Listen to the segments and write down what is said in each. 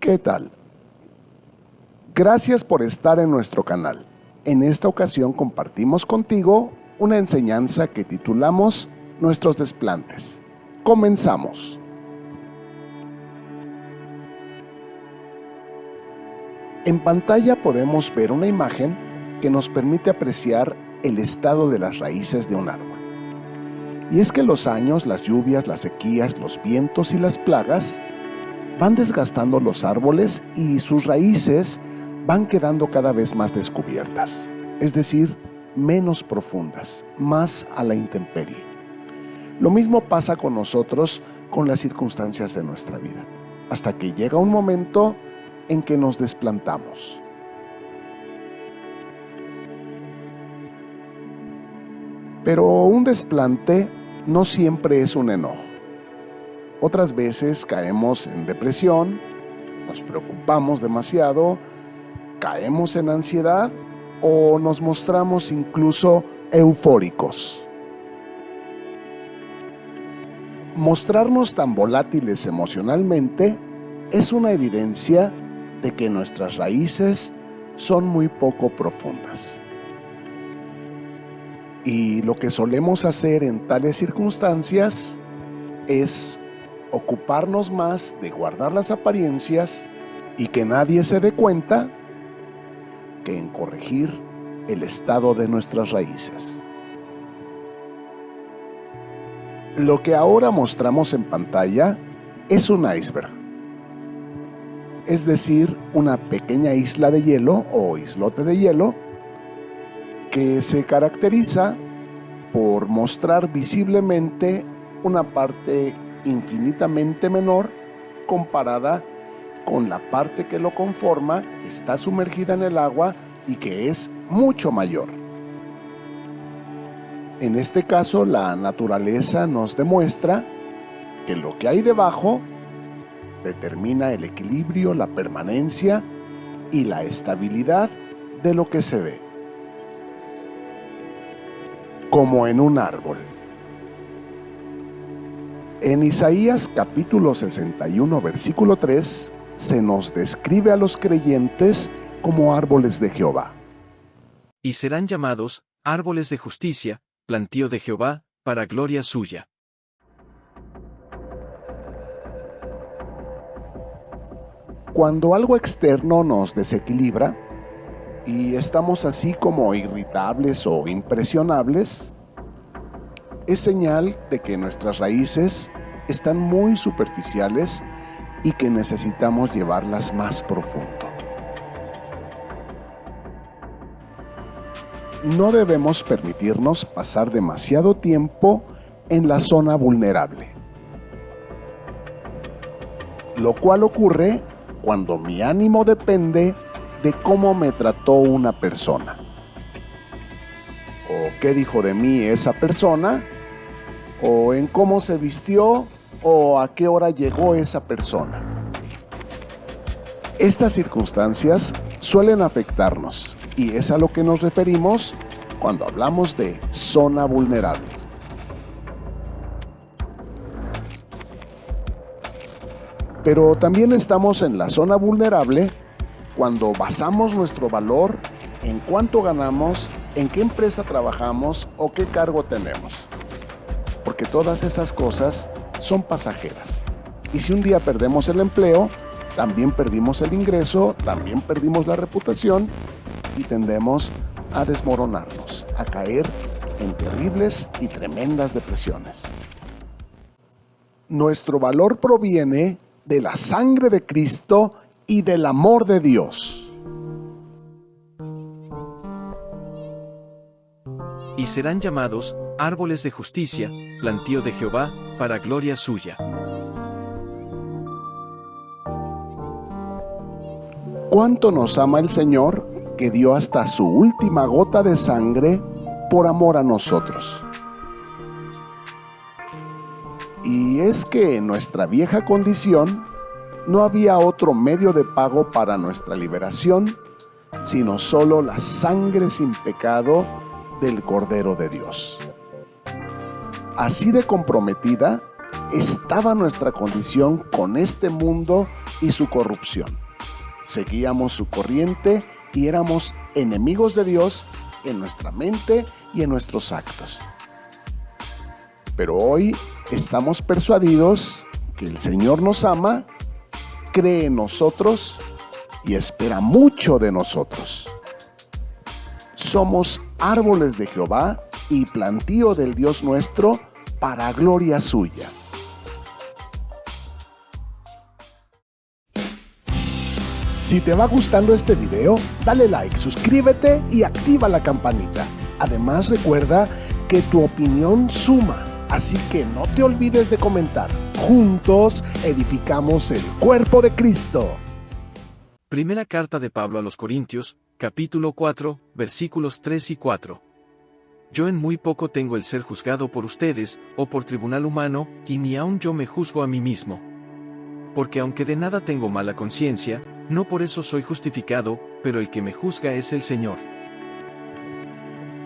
¿Qué tal? Gracias por estar en nuestro canal. En esta ocasión compartimos contigo una enseñanza que titulamos Nuestros desplantes. Comenzamos. En pantalla podemos ver una imagen que nos permite apreciar el estado de las raíces de un árbol. Y es que los años, las lluvias, las sequías, los vientos y las plagas van desgastando los árboles y sus raíces van quedando cada vez más descubiertas, es decir, menos profundas, más a la intemperie. Lo mismo pasa con nosotros con las circunstancias de nuestra vida, hasta que llega un momento en que nos desplantamos. Pero un desplante no siempre es un enojo. Otras veces caemos en depresión, nos preocupamos demasiado, caemos en ansiedad o nos mostramos incluso eufóricos. Mostrarnos tan volátiles emocionalmente es una evidencia de que nuestras raíces son muy poco profundas. Y lo que solemos hacer en tales circunstancias es ocuparnos más de guardar las apariencias y que nadie se dé cuenta que en corregir el estado de nuestras raíces. Lo que ahora mostramos en pantalla es un iceberg, es decir, una pequeña isla de hielo o islote de hielo que se caracteriza por mostrar visiblemente una parte infinitamente menor comparada con la parte que lo conforma, está sumergida en el agua y que es mucho mayor. En este caso, la naturaleza nos demuestra que lo que hay debajo determina el equilibrio, la permanencia y la estabilidad de lo que se ve. Como en un árbol. En Isaías capítulo 61, versículo 3, se nos describe a los creyentes como árboles de Jehová. Y serán llamados árboles de justicia, plantío de Jehová, para gloria suya. Cuando algo externo nos desequilibra y estamos así como irritables o impresionables, es señal de que nuestras raíces están muy superficiales y que necesitamos llevarlas más profundo. No debemos permitirnos pasar demasiado tiempo en la zona vulnerable, lo cual ocurre cuando mi ánimo depende de cómo me trató una persona, o qué dijo de mí esa persona, o en cómo se vistió, o a qué hora llegó esa persona. Estas circunstancias suelen afectarnos y es a lo que nos referimos cuando hablamos de zona vulnerable. Pero también estamos en la zona vulnerable cuando basamos nuestro valor en cuánto ganamos, en qué empresa trabajamos o qué cargo tenemos. Porque todas esas cosas son pasajeras. Y si un día perdemos el empleo, también perdimos el ingreso, también perdimos la reputación y tendemos a desmoronarnos, a caer en terribles y tremendas depresiones. Nuestro valor proviene de la sangre de Cristo y del amor de Dios. Y serán llamados árboles de justicia, plantío de Jehová, para gloria suya. ¿Cuánto nos ama el Señor que dio hasta su última gota de sangre por amor a nosotros? Y es que en nuestra vieja condición no había otro medio de pago para nuestra liberación, sino solo la sangre sin pecado del Cordero de Dios. Así de comprometida estaba nuestra condición con este mundo y su corrupción. Seguíamos su corriente y éramos enemigos de Dios en nuestra mente y en nuestros actos. Pero hoy estamos persuadidos que el Señor nos ama, cree en nosotros y espera mucho de nosotros. Somos árboles de Jehová y plantío del Dios nuestro para gloria suya. Si te va gustando este video, dale like, suscríbete y activa la campanita. Además, recuerda que tu opinión suma, así que no te olvides de comentar. Juntos edificamos el cuerpo de Cristo. Primera carta de Pablo a los Corintios, capítulo 4, versículos 3 y 4. Yo en muy poco tengo el ser juzgado por ustedes, o por tribunal humano, y ni aun yo me juzgo a mí mismo. Porque aunque de nada tengo mala conciencia, no por eso soy justificado, pero el que me juzga es el Señor.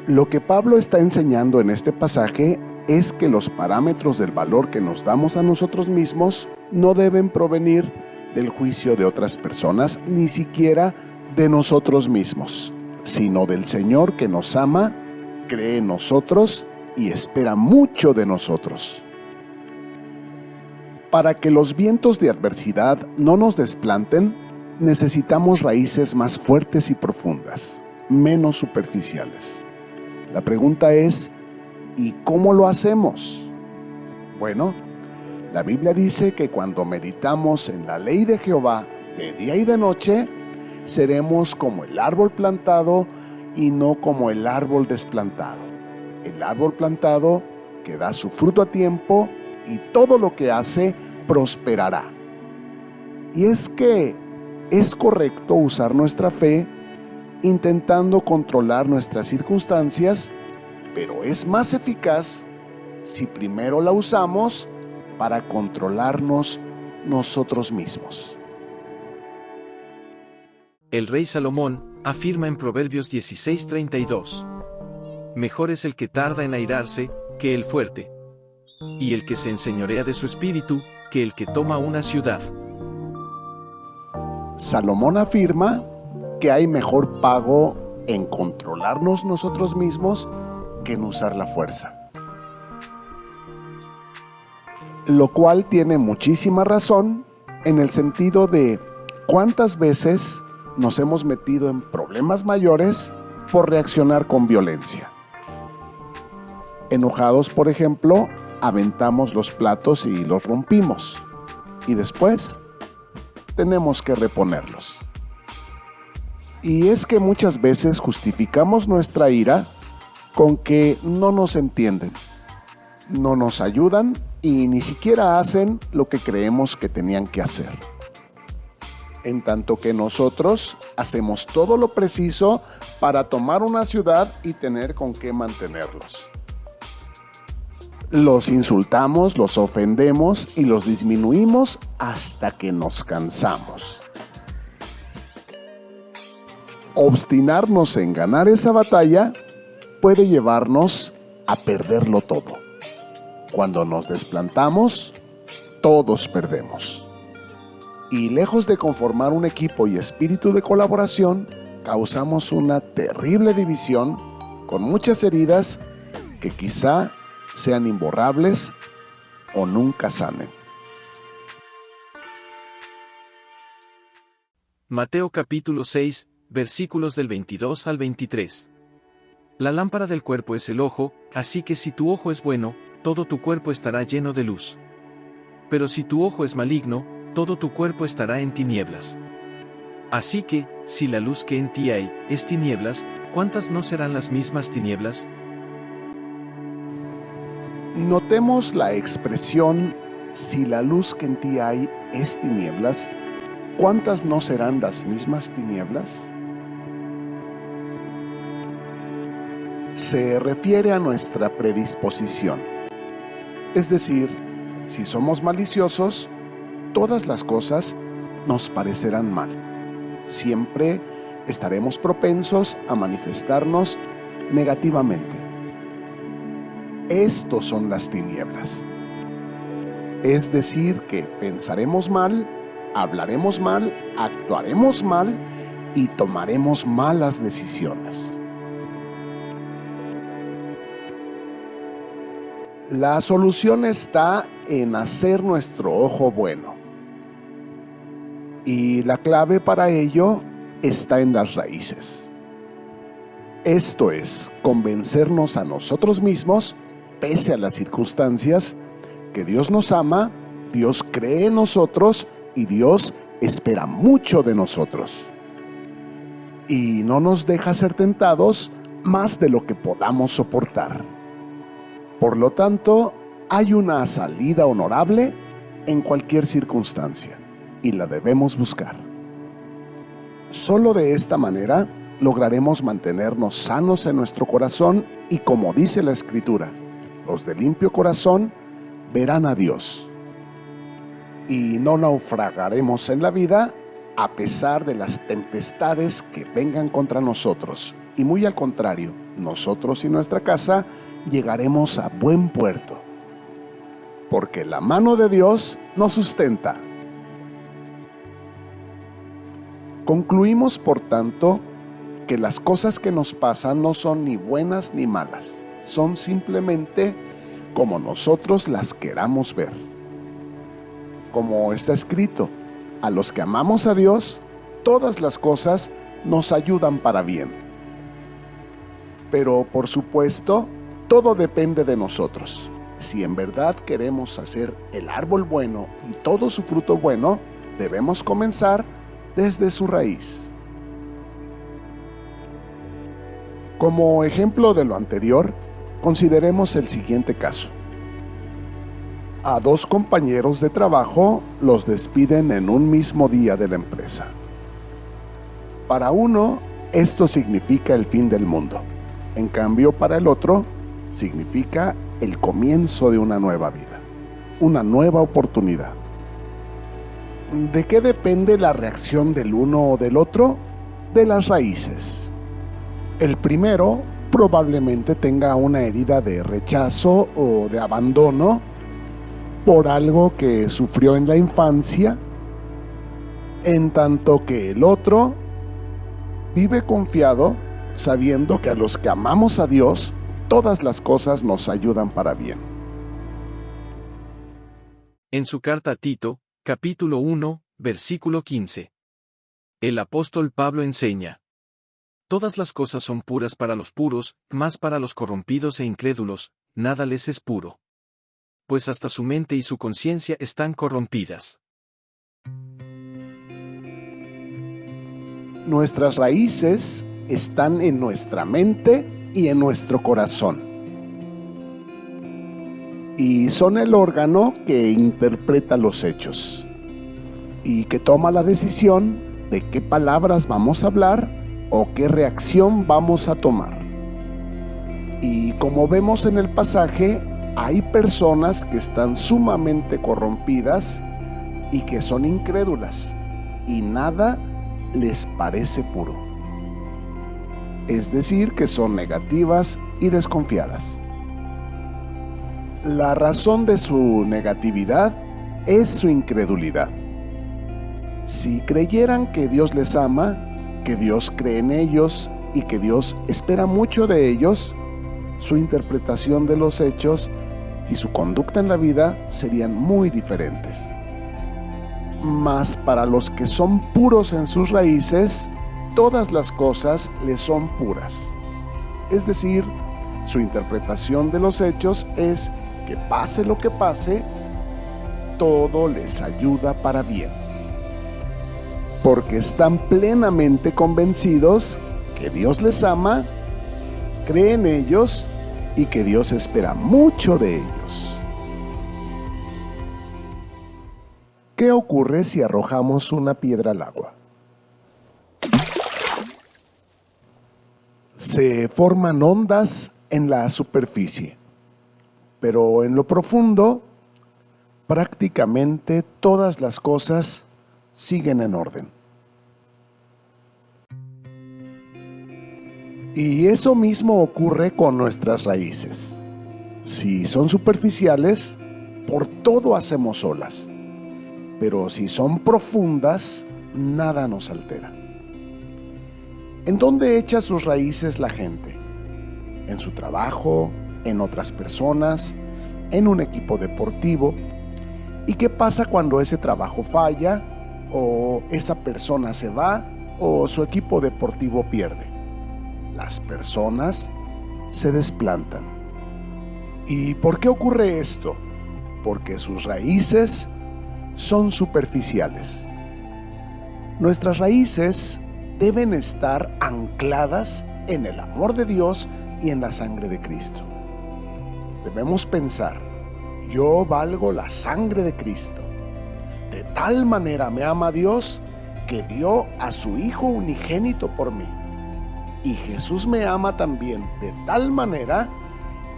Lo que Pablo está enseñando en este pasaje es que los parámetros del valor que nos damos a nosotros mismos no deben provenir del juicio de otras personas, ni siquiera de nosotros mismos, sino del Señor que nos ama, cree en nosotros y espera mucho de nosotros. Para que los vientos de adversidad no nos desplanten, necesitamos raíces más fuertes y profundas, menos superficiales. La pregunta es, ¿y cómo lo hacemos? Bueno, la Biblia dice que cuando meditamos en la ley de Jehová de día y de noche, seremos como el árbol plantado y no como el árbol desplantado. El árbol plantado que da su fruto a tiempo y todo lo que hace prosperará. Y es que es correcto usar nuestra fe intentando controlar nuestras circunstancias, pero es más eficaz si primero la usamos para controlarnos nosotros mismos. El rey Salomón afirma en Proverbios 16:32. Mejor es el que tarda en airarse, que el fuerte. Y el que se enseñorea de su espíritu, que el que toma una ciudad. Salomón afirma que hay mejor pago en controlarnos nosotros mismos que en usar la fuerza. Lo cual tiene muchísima razón en el sentido de cuántas veces nos hemos metido en problemas mayores por reaccionar con violencia. Enojados, por ejemplo, aventamos los platos y los rompimos. Y después tenemos que reponerlos. Y es que muchas veces justificamos nuestra ira con que no nos entienden, no nos ayudan y ni siquiera hacen lo que creemos que tenían que hacer. En tanto que nosotros hacemos todo lo preciso para tomar una ciudad y tener con qué mantenerlos. Los insultamos, los ofendemos y los disminuimos hasta que nos cansamos. Obstinarnos en ganar esa batalla puede llevarnos a perderlo todo. Cuando nos desplantamos, todos perdemos. Y lejos de conformar un equipo y espíritu de colaboración, causamos una terrible división con muchas heridas que quizá sean imborrables o nunca sanen. Mateo capítulo 6, versículos del 22 al 23. La lámpara del cuerpo es el ojo, así que si tu ojo es bueno, todo tu cuerpo estará lleno de luz. Pero si tu ojo es maligno, todo tu cuerpo estará en tinieblas. Así que, si la luz que en ti hay es tinieblas, ¿cuántas no serán las mismas tinieblas? Notemos la expresión, si la luz que en ti hay es tinieblas, ¿cuántas no serán las mismas tinieblas? Se refiere a nuestra predisposición. Es decir, si somos maliciosos, todas las cosas nos parecerán mal. Siempre estaremos propensos a manifestarnos negativamente. Estos son las tinieblas. Es decir, que pensaremos mal, hablaremos mal, actuaremos mal y tomaremos malas decisiones. La solución está en hacer nuestro ojo bueno. Y la clave para ello está en las raíces. Esto es, convencernos a nosotros mismos, pese a las circunstancias, que Dios nos ama, Dios cree en nosotros y Dios espera mucho de nosotros. Y no nos deja ser tentados más de lo que podamos soportar. Por lo tanto, hay una salida honorable en cualquier circunstancia y la debemos buscar. Solo de esta manera lograremos mantenernos sanos en nuestro corazón y, como dice la Escritura, los de limpio corazón verán a Dios. Y no naufragaremos en la vida a pesar de las tempestades que vengan contra nosotros. Y muy al contrario, nosotros y nuestra casa llegaremos a buen puerto, porque la mano de Dios nos sustenta. Concluimos, por tanto, que las cosas que nos pasan no son ni buenas ni malas, son simplemente como nosotros las queramos ver. Como está escrito, a los que amamos a Dios, todas las cosas nos ayudan para bien. Pero, por supuesto, todo depende de nosotros. Si en verdad queremos hacer el árbol bueno y todo su fruto bueno, debemos comenzar desde su raíz. Como ejemplo de lo anterior, consideremos el siguiente caso. A dos compañeros de trabajo los despiden en un mismo día de la empresa. Para uno, esto significa el fin del mundo. En cambio, para el otro, significa el comienzo de una nueva vida, una nueva oportunidad. ¿De qué depende la reacción del uno o del otro? De las raíces. El primero probablemente tenga una herida de rechazo o de abandono por algo que sufrió en la infancia, en tanto que el otro vive confiado, sabiendo que a los que amamos a Dios, todas las cosas nos ayudan para bien. En su carta a Tito, capítulo 1, versículo 15. El apóstol Pablo enseña: todas las cosas son puras para los puros, mas para los corrompidos e incrédulos, nada les es puro. Pues hasta su mente y su conciencia están corrompidas. Nuestras raíces están en nuestra mente y en nuestro corazón. Y son el órgano que interpreta los hechos y que toma la decisión de qué palabras vamos a hablar o qué reacción vamos a tomar. Y como vemos en el pasaje, hay personas que están sumamente corrompidas y que son incrédulas, y nada les parece puro. Es decir, que son negativas y desconfiadas. La razón de su negatividad es su incredulidad. Si creyeran que Dios les ama, que Dios cree en ellos y que Dios espera mucho de ellos, su interpretación de los hechos y su conducta en la vida serían muy diferentes. Mas para los que son puros en sus raíces, todas las cosas les son puras. Es decir, su interpretación de los hechos es que pase lo que pase, todo les ayuda para bien. Porque están plenamente convencidos que Dios les ama, cree en ellos y que Dios espera mucho de ellos. ¿Qué ocurre si arrojamos una piedra al agua? Se forman ondas en la superficie, pero en lo profundo, prácticamente todas las cosas siguen en orden. Y eso mismo ocurre con nuestras raíces. Si son superficiales, por todo hacemos olas. pero si son profundas, nada nos altera. ¿En dónde echa sus raíces la gente? ¿En su trabajo? ¿En otras personas? ¿En un equipo deportivo? ¿Y qué pasa cuando ese trabajo falla? ¿O esa persona se va? ¿O su equipo deportivo pierde? Las personas se desplantan. ¿Y por qué ocurre esto? Porque sus raíces son superficiales. Nuestras raíces deben estar ancladas en el amor de Dios y en la sangre de Cristo. Debemos pensar: yo valgo la sangre de Cristo. De tal manera me ama Dios que dio a su Hijo unigénito por mí. Y Jesús me ama también de tal manera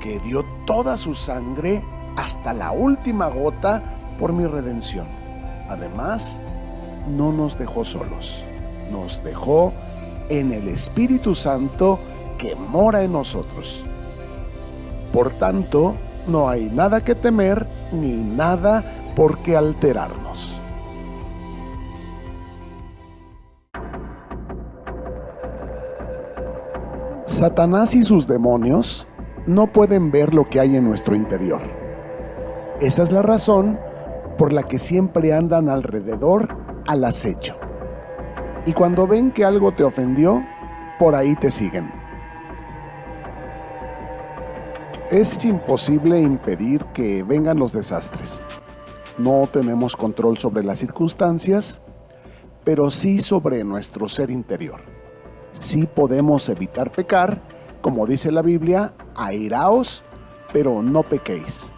que dio toda su sangre hasta la última gota por mi redención. Además, no nos dejó solos, nos dejó en el Espíritu Santo que mora en nosotros. Por tanto, no hay nada que temer ni nada por qué alterarnos. Satanás y sus demonios no pueden ver lo que hay en nuestro interior. Esa es la razón por la que siempre andan alrededor al acecho. Y cuando ven que algo te ofendió, por ahí te siguen. Es imposible impedir que vengan los desastres. No tenemos control sobre las circunstancias, pero sí sobre nuestro ser interior. Sí podemos evitar pecar, como dice la Biblia: airaos, pero no pequéis.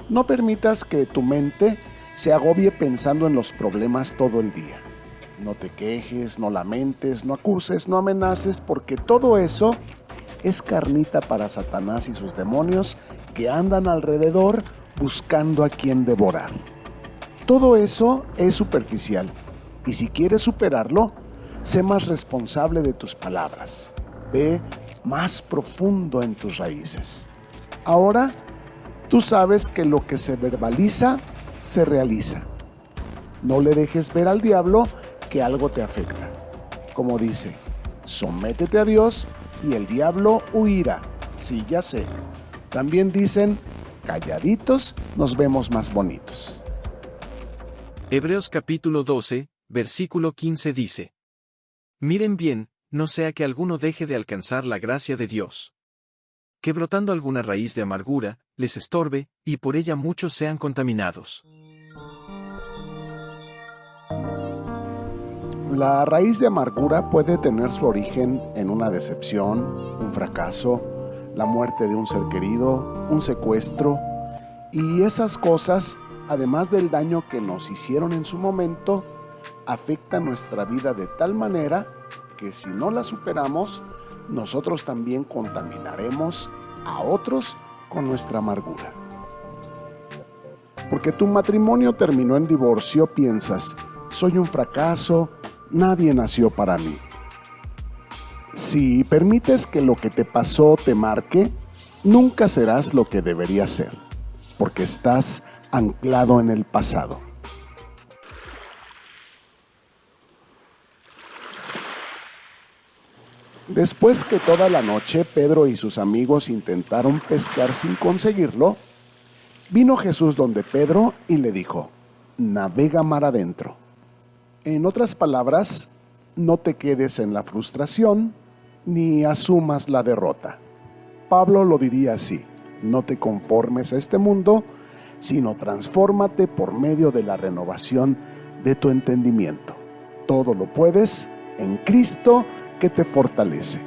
No permitas que tu mente se agobie pensando en los problemas todo el día. No te quejes, no lamentes, no acuses, no amenaces, porque todo eso es carnita para Satanás y sus demonios que andan alrededor buscando a quien devorar. Todo eso es superficial, y si quieres superarlo, sé más responsable de tus palabras. Ve más profundo en tus raíces. Ahora, tú sabes que lo que se verbaliza, se realiza. No le dejes ver al diablo que algo te afecta. Como dice: sométete a Dios y el diablo huirá. Sí, ya sé. También dicen: calladitos nos vemos más bonitos. Hebreos capítulo 12, versículo 15 dice: miren bien, no sea que alguno deje de alcanzar la gracia de Dios, que brotando alguna raíz de amargura, les estorbe, y por ella muchos sean contaminados. La raíz de amargura puede tener su origen en una decepción, un fracaso, la muerte de un ser querido, un secuestro, y esas cosas, además del daño que nos hicieron en su momento, afectan nuestra vida de tal manera que si no la superamos, nosotros también contaminaremos a otros con nuestra amargura. Porque tu matrimonio terminó en divorcio, piensas: soy un fracaso, nadie nació para mí. Si permites que lo que te pasó te marque, nunca serás lo que deberías ser, porque estás anclado en el pasado. Después que toda la noche Pedro y sus amigos intentaron pescar sin conseguirlo, vino Jesús donde Pedro y le dijo: navega mar adentro. En otras palabras, no te quedes en la frustración ni asumas la derrota. Pablo lo diría así: no te conformes a este mundo, sino transfórmate por medio de la renovación de tu entendimiento. Todo lo puedes en Cristo que te fortalece.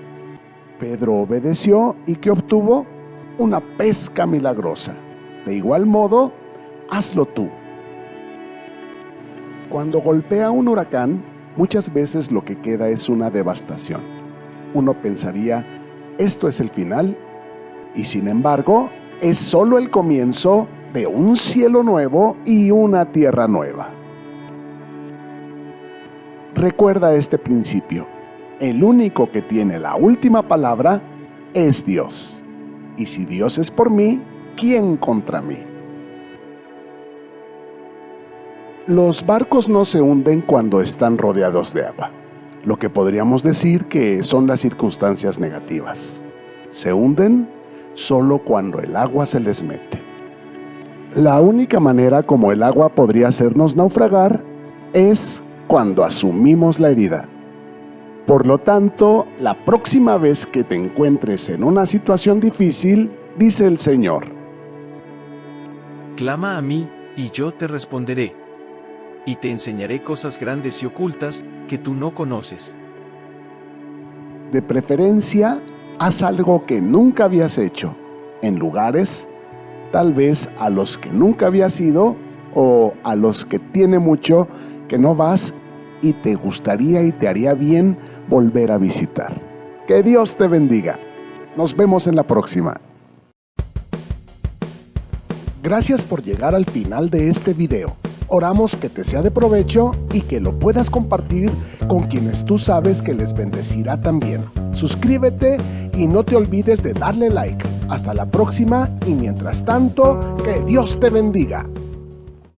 Pedro obedeció y ¿qué obtuvo? Una pesca milagrosa. De igual modo, hazlo tú. Cuando golpea un huracán, muchas veces lo que queda es una devastación. Uno pensaría: esto es el final, y sin embargo, es solo el comienzo de un cielo nuevo y una tierra nueva. Recuerda este principio: el único que tiene la última palabra es Dios. Y si Dios es por mí, ¿quién contra mí? Los barcos no se hunden cuando están rodeados de agua, lo que podríamos decir que son las circunstancias negativas. Se hunden solo cuando el agua se les mete. La única manera como el agua podría hacernos naufragar es cuando asumimos la herida. Por lo tanto, la próxima vez que te encuentres en una situación difícil, dice el Señor: clama a mí, y yo te responderé. Y te enseñaré cosas grandes y ocultas que tú no conoces. De preferencia, haz algo que nunca habías hecho, en lugares tal vez a los que nunca habías ido o a los que tiene mucho que no vas y te gustaría y te haría bien volver a visitar. Que Dios te bendiga. Nos vemos en la próxima. Gracias por llegar al final de este video. Oramos que te sea de provecho y que lo puedas compartir con quienes tú sabes que les bendecirá también. Suscríbete y no te olvides de darle like. Hasta la próxima y mientras tanto, que Dios te bendiga.